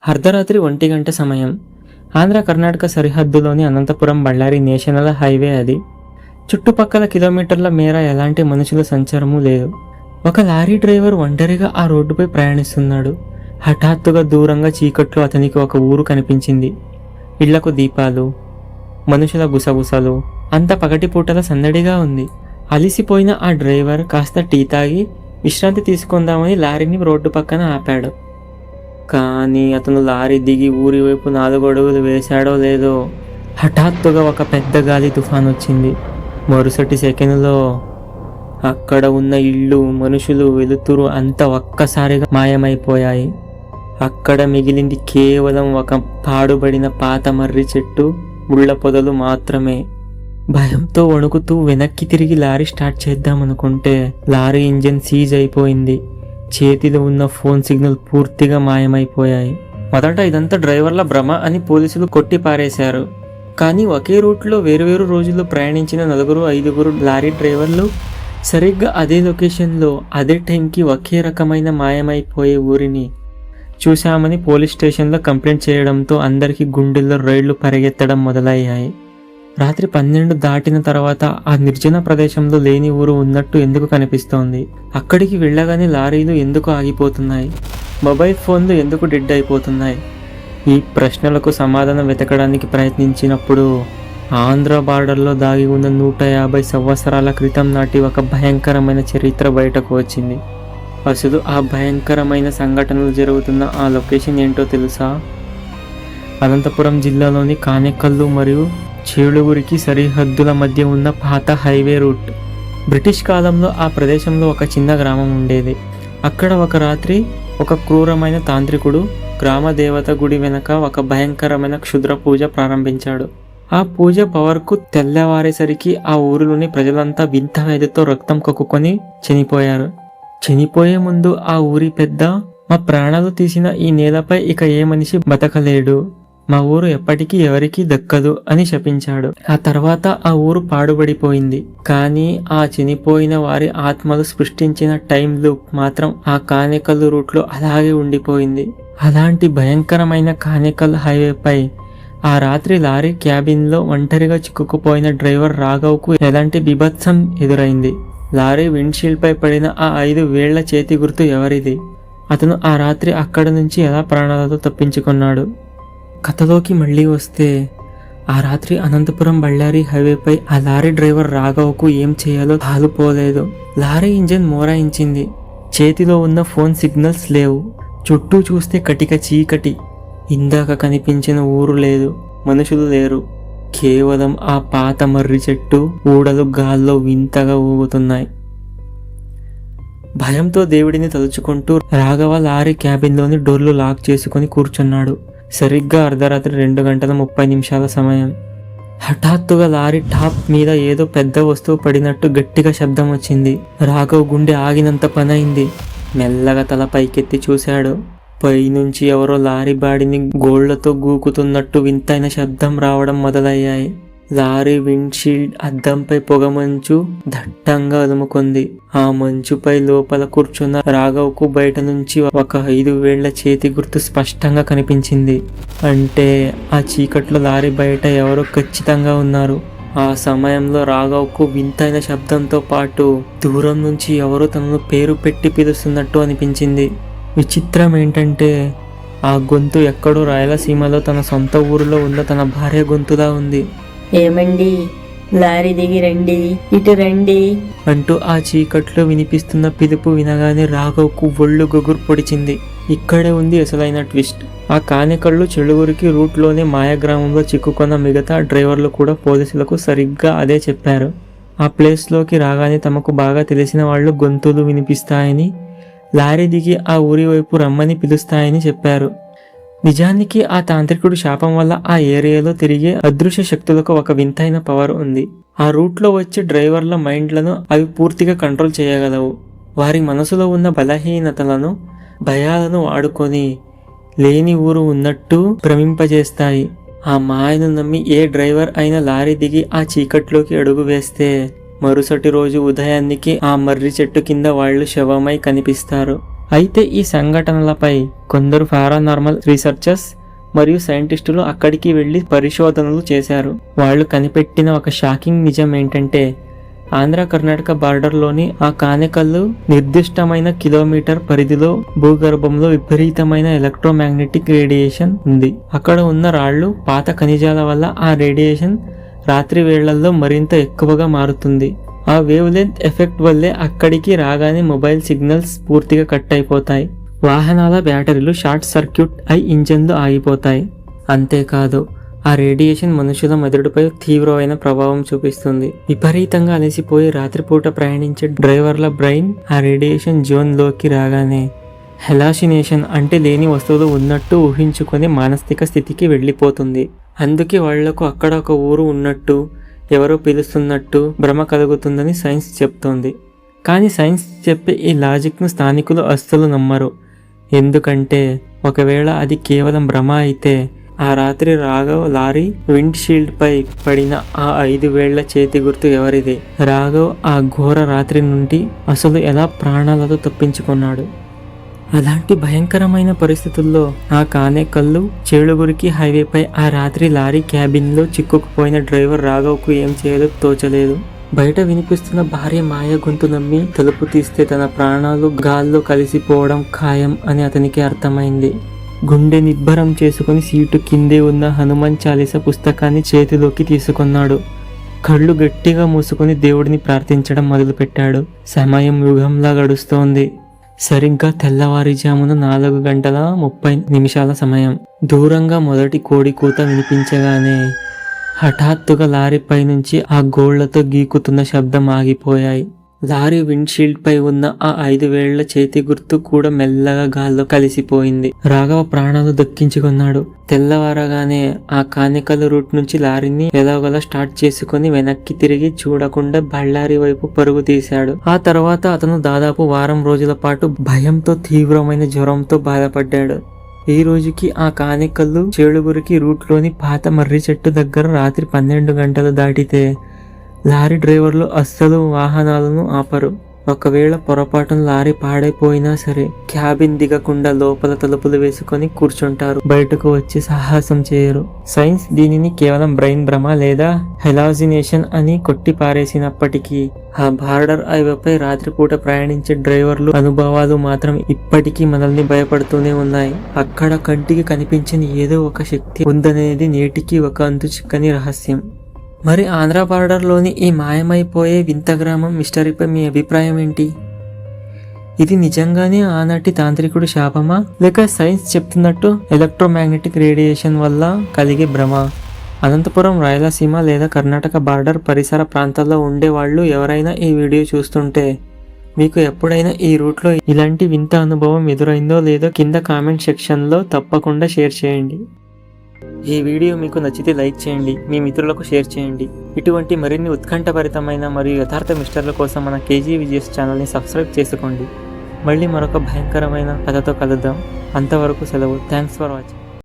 అర్ధరాత్రి 1 గంట సమయం. ఆంధ్ర కర్ణాటక సరిహద్దులోని అనంతపురం బళ్ళారి నేషనల్ హైవే అది. చుట్టుపక్కల కిలోమీటర్ల మేర ఎలాంటి మనుషుల సంచారము లేదు. ఒక లారీ డ్రైవర్ ఒంటరిగా ఆ రోడ్డుపై ప్రయాణిస్తున్నాడు. హఠాత్తుగా దూరంగా చీకట్లో అతనికి ఒక ఊరు కనిపించింది. ఇళ్లకు దీపాలు, మనుషుల గుసగుసలు, అంత పగటిపూటల సందడిగా ఉంది. అలిసిపోయిన ఆ డ్రైవర్ కాస్త టీ తాగి విశ్రాంతి తీసుకుందామని లారీని రోడ్డు పక్కన ఆపాడు. కానీ అతను లారీ దిగి ఊరి వైపు 4 అడుగులు వేశాడో లేదో హఠాత్తుగా ఒక పెద్ద గాలి తుఫాన్ వచ్చింది. మరుసటి సెకండ్లో అక్కడ ఉన్న ఇళ్ళు, మనుషులు, వెలుతురు అంతా ఒక్కసారిగా మాయమైపోయాయి. అక్కడ మిగిలింది కేవలం ఒక పాడుబడిన పాత మర్రి చెట్టు, ముళ్ళ పొదలు మాత్రమే. భయంతో వణుకుతూ వెనక్కి తిరిగి లారీ స్టార్ట్ చేద్దామనుకుంటే లారీ ఇంజిన్ సీజ్ అయిపోయింది. చేతిలో ఉన్న ఫోన్ సిగ్నల్ పూర్తిగా మాయమైపోయాయి. మొదట ఇదంతా డ్రైవర్ల భ్రమ అని పోలీసులు కొట్టి పారేశారు. కానీ ఒకే రూట్లో వేరువేరు రోజుల్లో ప్రయాణించిన 4-5 లారీ డ్రైవర్లు సరిగ్గా అదే లొకేషన్లో అదే టైంకి ఒకే రకమైన మాయమైపోయే ఊరిని చూశామని పోలీస్ స్టేషన్లో కంప్లైంట్ చేయడంతో అందరికీ గుండెల్లో రైళ్లు పరిగెత్తడం మొదలయ్యాయి. రాత్రి 12 దాటిన తర్వాత ఆ నిర్జన ప్రదేశంలో లేని ఊరు ఉన్నట్టు ఎందుకు కనిపిస్తోంది? అక్కడికి వెళ్ళగానే లారీలు ఎందుకు ఆగిపోతున్నాయి? మొబైల్ ఫోన్లు ఎందుకు డెడ్ అయిపోతున్నాయి? ఈ ప్రశ్నలకు సమాధానం వెతకడానికి ప్రయత్నించినప్పుడు ఆంధ్ర బార్డర్లో దాగి ఉన్న 150 సంవత్సరాల క్రితం నాటి ఒక భయంకరమైన చరిత్ర బయటకు వచ్చింది. అసలు ఆ భయంకరమైన సంఘటనలు జరుగుతున్న ఆ లొకేషన్ ఏంటో తెలుసా? అనంతపురం జిల్లాలోని కానేకల్లు మరియు చేలుగురికి సరిహద్దుల మధ్య ఉన్న పాత హైవే రూట్. బ్రిటిష్ కాలంలో ఆ ప్రదేశంలో ఒక చిన్న గ్రామం ఉండేది. అక్కడ ఒక రాత్రి ఒక క్రూరమైన తాంత్రికుడు గ్రామ దేవత గుడి వెనక ఒక భయంకరమైన క్షుద్ర పూజ ప్రారంభించాడు. ఆ పూజ పవర్కు తెల్లవారేసరికి ఆ ఊరిలోని ప్రజలంతా వింత వ్యాధితో రక్తం కక్కుకొని చనిపోయారు. చనిపోయే ముందు ఆ ఊరి పెద్ద, మా ప్రాణాలు తీసిన ఈ నేలపై ఇక ఏ మనిషి బతకలేడు, మా ఊరు ఎప్పటికీ ఎవరికీ దక్కదు అని శపించాడు. ఆ తర్వాత ఆ ఊరు పాడుబడిపోయింది. కానీ ఆ చనిపోయిన వారి ఆత్మలు సృష్టించిన టైం లూప్ మాత్రం ఆ కానేకల్లు రూట్లో అలాగే ఉండిపోయింది. అలాంటి భయంకరమైన కానేకల్ హైవేపై ఆ రాత్రి లారీ క్యాబిన్లో ఒంటరిగా చిక్కుకుపోయిన డ్రైవర్ రాఘవ్కు ఎలాంటి బీభత్సం ఎదురైంది? లారీ విండ్షీల్డ్ పై పడిన ఆ 5 వేళ్ల చేతి గుర్తు ఎవరిది? అతను ఆ రాత్రి అక్కడి నుంచి ఎలా ప్రాణాలతో తప్పించుకున్నాడు? కథలోకి మళ్ళీ వస్తే, ఆ రాత్రి అనంతపురం బళ్ళారి హైవేపై ఆ లారీ డ్రైవర్ రాఘవ్కు ఏం చేయాలో తాలుపోలేదు. Lorry engine మోరాయించింది. చేతిలో ఉన్న ఫోన్ సిగ్నల్స్ లేవు. చుట్టూ చూస్తే కటిక చీకటి. ఇందాక కనిపించిన ఊరు లేదు, మనుషులు లేరు. కేవలం ఆ పాత మర్రి చెట్టు, ఊడలు గాల్లో వింతగా ఊగుతున్నాయి. భయంతో దేవుడిని తలుచుకుంటూ రాఘవ లారీ క్యాబిన్లోని డోర్లు లాక్ చేసుకుని కూర్చున్నాడు. సరిగ్గా అర్ధరాత్రి 2:30 సమయం. హఠాత్తుగా లారీ టాప్ మీద ఏదో పెద్ద వస్తువు పడినట్టు గట్టిగా శబ్దం వచ్చింది. రాఘవ్ గుండె ఆగినంత పనైంది. మెల్లగా తల పైకెత్తి చూశాడు. పైనుంచి ఎవరో లారీ బాడీని గోళ్లతో గూకుతున్నట్టు వింతైన శబ్దం రావడం మొదలయ్యాయి. లారీ విండ్షీల్డ్ అద్దంపై పొగమంచు దట్టంగా అలుముకుంది. ఆ మంచుపై లోపల కూర్చున్న రాఘవ్కు బయట నుంచి ఒక 5 వేళ్ల చేతి గుర్తు స్పష్టంగా కనిపించింది. అంటే ఆ చీకట్లో లారీ బయట ఎవరో ఖచ్చితంగా ఉన్నారు. ఆ సమయంలో రాఘవ్కు వింతైన శబ్దంతో పాటు దూరం నుంచి ఎవరో తనను పేరు పెట్టి పిలుస్తున్నట్టు అనిపించింది. విచిత్రం ఏంటంటే ఆ గొంతు ఎక్కడో రాయలసీమలో తన సొంత ఊరిలో ఉన్న తన భార్య గొంతులా ఉంది. ఏమండి, లారీ దిగి రండి, ఇటు రండి అంటూ ఆ చీకట్లో వినిపిస్తున్న పిలుపు వినగానే రాఘవ్కు ఒళ్ళు గొగురు పొడిచింది. ఇక్కడే ఉంది అసలైన ట్విస్ట్. ఆ కానేకల్లు చెలుగురికి రూట్లోనే మాయాగ్రామంలో చిక్కుకున్న మిగతా డ్రైవర్లు కూడా పోలీసులకు సరిగ్గా అదే చెప్పారు. ఆ ప్లేస్లోకి రాగానే తమకు బాగా తెలిసిన వాళ్ళు గొంతులు వినిపిస్తాయని, లారీ దిగి ఆ ఊరి వైపు రమ్మని పిలుస్తాయని చెప్పారు. నిజానికి ఆ తాంత్రికుడు శాపం వల్ల ఆ ఏరియాలో తిరిగే అదృశ్య శక్తులకు ఒక వింతైన పవర్ ఉంది. ఆ రూట్లో వచ్చే డ్రైవర్ల మైండ్లను అవి పూర్తిగా కంట్రోల్ చేయగలవు. వారి మనసులో ఉన్న బలహీనతలను, భయాలను వాడుకొని లేని ఊరు ఉన్నట్టు భ్రమింపజేస్తాయి. ఆ మాయను నమ్మి ఏ డ్రైవర్ అయినా లారీ దిగి ఆ చీకట్లోకి అడుగు వేస్తే మరుసటి రోజు ఉదయానికి ఆ మర్రి చెట్టు కింద వాళ్ళు శవమై కనిపిస్తారు. అయితే ఈ సంఘటనలపై కొందరు పారానార్మల్ రీసెర్చర్స్ మరియు సైంటిస్టులు అక్కడికి వెళ్లి పరిశోధనలు చేశారు. వాళ్ళు కనిపెట్టిన ఒక షాకింగ్ నిజం ఏంటంటే ఆంధ్ర కర్ణాటక బార్డర్లోని ఆ కానెకల్లు నిర్దిష్టమైన కిలోమీటర్ పరిధిలో భూగర్భంలో విపరీతమైన ఎలక్ట్రోమాగ్నెటిక్ రేడియేషన్ ఉంది. అక్కడ ఉన్న రాళ్లు పాత ఖనిజాల వల్ల ఆ రేడియేషన్ రాత్రి వేళ్లలో మరింత ఎక్కువగా మారుతుంది. ఆ వేవ్ లెంత్ ఎఫెక్ట్ వల్లే అక్కడికి రాగానే మొబైల్ సిగ్నల్స్ పూర్తిగా కట్ అయిపోతాయి. వాహనాల బ్యాటరీలు షార్ట్ సర్క్యూట్ అయి ఇంజన్లు ఆగిపోతాయి. అంతేకాదు ఆ రేడియేషన్ మనుషుల మెదడుపై తీవ్రమైన ప్రభావం చూపిస్తుంది. విపరీతంగా అలసిపోయి రాత్రిపూట ప్రయాణించే డ్రైవర్ల బ్రెయిన్ ఆ రేడియేషన్ జోన్ లోకి రాగానే హెలాసినేషన్ అంటే లేని వస్తువులు ఉన్నట్టు ఊహించుకొని మానసిక స్థితికి వెళ్ళిపోతుంది. అందుకే వాళ్లకు అక్కడ ఒక ఊరు ఉన్నట్టు, ఎవరో పిలుస్తున్నట్టు భ్రమ కలుగుతుందని సైన్స్ చెప్తోంది. కానీ సైన్స్ చెప్పే ఈ లాజిక్ను స్థానికులు అస్సలు నమ్మరు. ఎందుకంటే ఒకవేళ అది కేవలం భ్రమ అయితే ఆ రాత్రి రాఘవ్ లారీ విండ్ షీల్డ్ పై పడిన ఆ 5 వేళ్ల చేతి గుర్తు ఎవరిది? రాఘవ్ ఆ ఘోర రాత్రి నుండి అసలు ఎలా ప్రాణాలతో తప్పించుకున్నాడు? అలాంటి భయంకరమైన పరిస్థితుల్లో ఆ కానేకల్లు చేడుగురికి హైవేపై ఆ రాత్రి లారీ క్యాబిన్లో చిక్కుకుపోయిన డ్రైవర్ రాఘవ్కు ఏం చేయాలో తోచలేదు. బయట వినిపిస్తున్న భార్య మాయ గొంతు నమ్మి తలుపు తీస్తే తన ప్రాణాలు గాల్లో కలిసిపోవడం ఖాయం అని అతనికి అర్థమైంది. గుండె నిబ్బరం చేసుకుని సీటు కిందే ఉన్న హనుమాన్ చాలీస పుస్తకాన్ని చేతిలోకి తీసుకున్నాడు. కళ్ళు గట్టిగా మూసుకొని దేవుడిని ప్రార్థించడం మొదలుపెట్టాడు. సమయం యుగంలా గడుస్తోంది. సరిగ్గా తెల్లవారుజామున 4:30 సమయం. దూరంగా మొదటి కోడి కూత వినిపించగానే హఠాత్తుగా లారీపై నుంచి ఆ గోళ్లతో గీకుతున్న శబ్దం ఆగిపోయాయి. లారీ విండ్షీల్డ్ పై ఉన్న ఆ 5 వేళ్ల చేతి గుర్తు కూడా మెల్లగా గాల్లో కలిసిపోయింది. రాఘవ ప్రాణాలు దక్కించుకున్నాడు. తెల్లవారగానే ఆ కానికల రూట్ నుంచి లారీని ఎలాగోలా స్టార్ట్ చేసుకుని వెనక్కి తిరిగి చూడకుండా బళ్ళారి వైపు పరుగు తీశాడు. ఆ తర్వాత అతను దాదాపు వారం రోజుల పాటు భయంతో తీవ్రమైన జ్వరంతో బాధపడ్డాడు. ఈ రోజుకి ఆ కానికల్లు చేడుగురికి రూట్లోని పాత మర్రి చెట్టు దగ్గర రాత్రి 12 గంటలు దాటితే లారీ డ్రైవర్లు అస్సలు వాహనాలను ఆపరు. ఒకవేళ పొరపాటున లారీ పాడైపోయినా సరే క్యాబిన్ దిగకుండా లోపల తలుపులు వేసుకొని కూర్చుంటారు. బయటకు వచ్చి సాహసం చేయరు. సైన్స్ దీనిని కేవలం బ్రెయిన్ భ్రమ లేదా హెలాజినేషన్ అని కొట్టి పారేసినప్పటికీ ఆ బార్డర్ హైవేపై రాత్రిపూట ప్రయాణించే డ్రైవర్లు అనుభవాలు మాత్రం ఇప్పటికీ మనల్ని భయపడుతూనే ఉన్నాయి. అక్కడ కంటికి కనిపించని ఏదో ఒక శక్తి ఉందనేది నేటికి ఒక అంతు చిక్కని రహస్యం. మరి ఆంధ్ర బార్డర్లోని ఈ మాయమైపోయే వింత గ్రామం మిస్టరీపై మీ అభిప్రాయం ఏంటి? ఇది నిజంగానే ఆనాటి తాంత్రికుడు శాపమా, లేక సైన్స్ చెప్తున్నట్టు ఎలక్ట్రోమాగ్నెటిక్ రేడియేషన్ వల్ల కలిగే భ్రమ? అనంతపురం, రాయలసీమ లేదా కర్ణాటక బార్డర్ పరిసర ప్రాంతాల్లో ఉండే వాళ్ళు ఎవరైనా ఈ వీడియో చూస్తుంటే మీకు ఎప్పుడైనా ఈ రూట్లో ఇలాంటి వింత అనుభవం ఎదురైందో లేదో కింద కామెంట్ సెక్షన్లో తప్పకుండా షేర్ చేయండి. ఈ వీడియో మీకు నచ్చితే లైక్ చేయండి, మీ మిత్రులకు షేర్ చేయండి. ఇటువంటి మరిన్ని ఉత్కంఠభరితమైన మరియు యథార్థ మిస్టర్ల కోసం మన కేజీ విజయస్ ఛానల్ని సబ్స్క్రైబ్ చేసుకోండి. మళ్ళీ మరొక భయంకరమైన కథతో కలుద్దాం. అంతవరకు సెలవు. Thanks for watching.